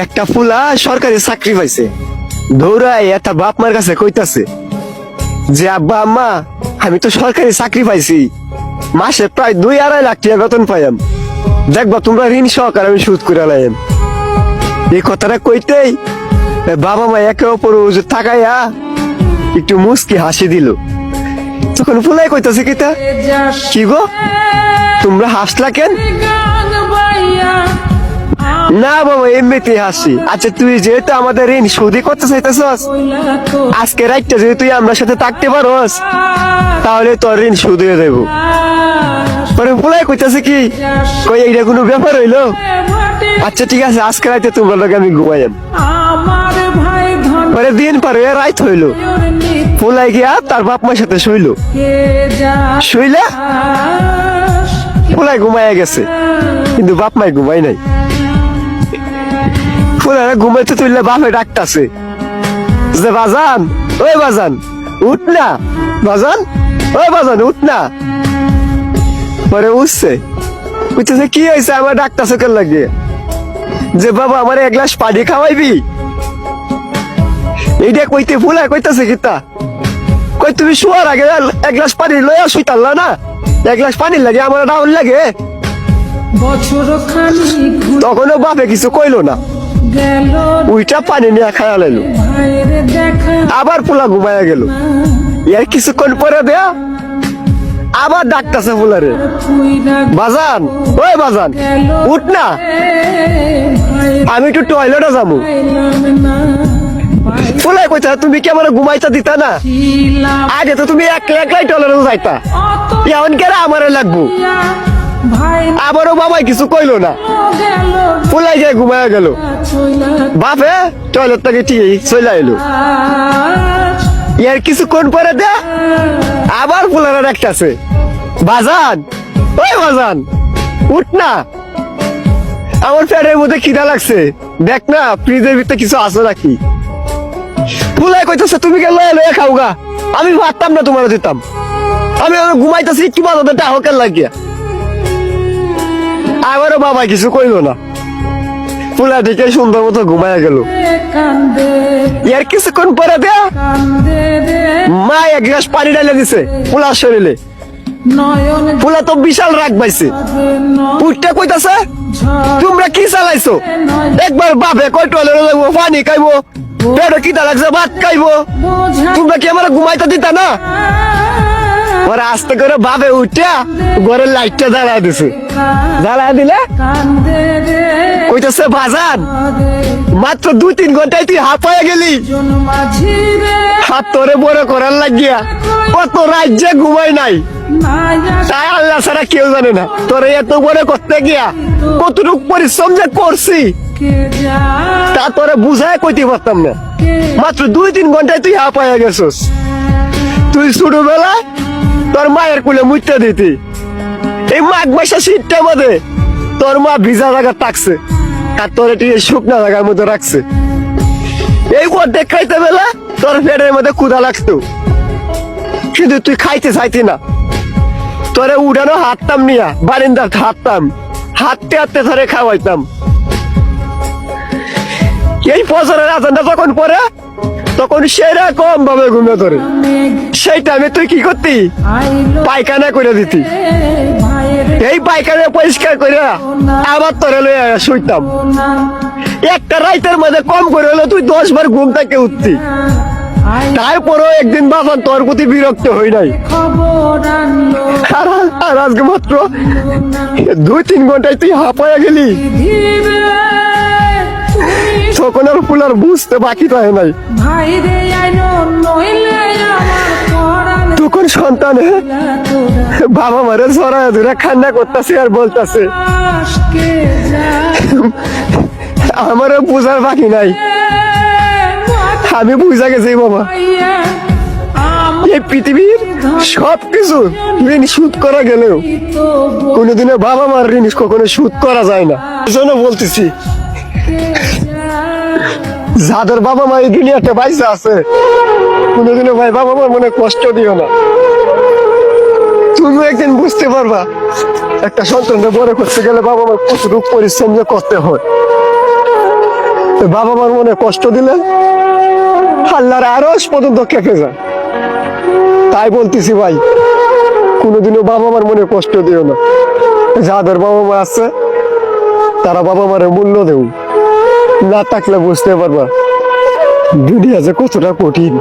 একটা ফুলা সরকারি চাকরি পাইছে, দৌড়ায় একটা বাপ মার কাছে কইতাছে যে আব্বা আম্মা আমি তো সরকারি চাকরি পাইছি, মাসে প্রায় 2-2.5 লাখ টাকা বেতন পাইম, দেখবা তোমরা ঋণ সহকারে আমি সুদ করে লাইম। এই কথাটা কইতেই বাবা মা একে অপর তাকাইয়া একটু মুস্কি হাসি দিল। তখন ফুলাই কইতাছে কিতা, কি গো তোমরা হাসলা কেন? না বাবা এমনিতেই হাসি। আচ্ছা তুই যেহেতু আমাদের ঋণ শোধই করতে চাইতেছস, আজকে রাইটটা যদি তুই আমরা সাথে থাকতে পারস তাহলে তোর ঋণ শোধ হয়ে যাবো। পরে ফুলাই কইতাছে কি, কই এইটা কোনো ব্যাপার হইলো? আচ্ছা ঠিক আছে আজকে রাইতে তোমরা লোক আমি ঘুমাইম। পরে দিন পার হয়ে রাইত হইলো, ফুলাই গিয়া তার বাপ মার সাথে শুইলো। শুইলা ফুলাই ঘুমাইয়া গেছে, কিন্তু বাপ মাই ঘুমাই নাই। ফুলারা ঘুমাইতে তুললে বাপে ডাকতাছে যে বাজান, ওই বাজান উঠ না, বাজান ওই বাজান উঠ না। পরে উঠছে, উঠতেছে কি হয়েছে আমার ডাকতাছে কেন লাগে, যে বাবা আমার 1 গ্লাস পানি খাওয়াইবি। এইটা কইতে ফুলা কইতাছে কিতা, কই তুমি শোয়ার আগে 1 গ্লাস পানি লইয়া শুইতাল্লা না, 1 গ্লাস পানি লাগে আমার ডাউন লাগে। তখনও বাপে কিছু কইলো না, উইটা পানি নিয়ে খায়া লাইলো। আবার পোলা ঘুমায়া গেল। এর কিছুক্ষণ পরে দেয়া আবার ডাকতেছে ফুলারে, বাজান ওই বাজান উঠ না, আমি একটু টয়লেটে যাবো। ফুলাই কইতা তুমি কি আমার ঘুমাইতে দিতা না, আগে তো তুমি একলাই টয়লেটে যাইতা, এখন কেন আমারে লাগবো। আবারও বাবাই কিছু কইলো না, ফুলাই গিয়ে ঘুমায়া গেল। বাপে টয়লেট থেকে ঠিক চলে এলো। এর কিছুক্ষণ পরে দে আবার ফুলারা ডাকতেছে, বাজান ওই বাজান উঠ না, আমার পেটের মধ্যে খিদা লাগছে, দেখ না ফ্রিজের ভিতরে কিছু আছে নাকি। ফুলাই কইতেছে তুমি কে লয়ে লয়ে খাও গা, আমি ভাবতাম না তোমার দিতাম, আমি ঘুমাইতেছি কি বাজাতে টাহকের লাগিয়া। আবারও বাবা কিছু কইলো না, ফুলা থেকে সুন্দর মতো ঘুমায়া গেল। এর কিছুক্ষণ পরে দেয়া মা 1 গ্লাস পানি ঢালে দিছে ফুলার শরীরে। ফুলা তো বিশাল রাগ পাইছে, উঠতে কইতাছে তোমরা কি চালাইছো, একবার বাপে কই টয়লেটে যাবো, পানি খাইবো, পেটে খিদা লাগছে ভাত খাইবো, তোমরা কি আমার ঘুমাইতে দিতা না। ওরা আস্তে করে বাপে উঠা ঘরের লাইটটা জ্বালায় দিছে, জ্বালায় দিলে কইতেছে বাজান মাত্র 2-3 ঘন্টায় তুই হাঁপায়া গেলি, হাত তোরে বড় করার লাগিয়া কত রাজ্যে ঘুমাই নাই, তাই আল্লাহ ছাড়া কেউ জানে না তোরে এত বড় করতে গিয়া কতটুক পরিশ্রম যে করছি তা তোরে বুঝায় কইতে পারতাম না। মাত্র 2-3 ঘন্টায় তুই হাঁপায়া গেছস। তুই ছোটবেলায় তোর মায়ের কুলে মুইতে দিতি, এই মাঘ মাসের শীতটার মধ্যে তোর মা ভিজা জায়গা থাকছে আর তোর টিকে শুকনা জায়গার মধ্যে রাখছে। এই অর্ধেক খাইতে বেলা তোর পেটের মধ্যে ক্ষুধা লাগতো, কিন্তু তুই খাইতে চাইতি না। তোরে উড়ানো হাঁটতাম নিয়া বারিন্দার হাঁটতাম, হাঁটতে হাঁটতে ধরে খাওয়াইতাম। এই ফজরের আজানটা যখন পরে তখন সেরকম ভাবে ঘুমিয়ে ধরে, সেই টাইমে তুই কি করতি, পায়খানা করে দিতি। এই পায়খানা পরিষ্কার করে আবার তোরে লইয়া শুইতাম। একটা রাইতের মধ্যে কম করে হলো তুই 10 বার ঘুম থেকে উঠতি। তারপরেও একদিন বাবা তোর প্রতি বিরক্ত হই নাই, আর আজকে মাত্র 2-3 ঘন্টায় তুই হাঁপায়া গেলি। তখন আর ফুলার বুঝতে বাকি রয়ে নাই। তখন সন্তানে বাবা মারে জড়ায় ধরে কান্না করতেছে আর বলতেছে আমারও বুঝার বাকি নাই, আমি বুঝা গেছি বাবা এই পৃথিবীর সবকিছু ঋণ শোধ করা গেলেও কোনোদিনও বাবা মার ঋণ কখনো শোধ করা যায় না। এজন্য বলতেছি যাদের বাবা মা এই দুনিয়াতে বাইসা আছে কোনোদিনও ভাই বাবা মার মনে কষ্ট দিও না। তুমি একদিন বুঝতে পারবা একটা সন্তানকে বড় করতে গেলে বাবা মার কতটুকু পরিশ্রম করতে হয়। বাবা মার মনে কষ্ট দিলে আল্লাহর আরশ পর্যন্ত কেঁপে যায়। তাই বলতেছি ভাই, কোনোদিনও বাবা মার মনে কষ্ট দিও না। যাদের বাবা মা আছে তারা বাবা মারের মূল্য দেও, না থাকলে বুঝতে পারবা দুনিয়া যে কতটা কঠিন।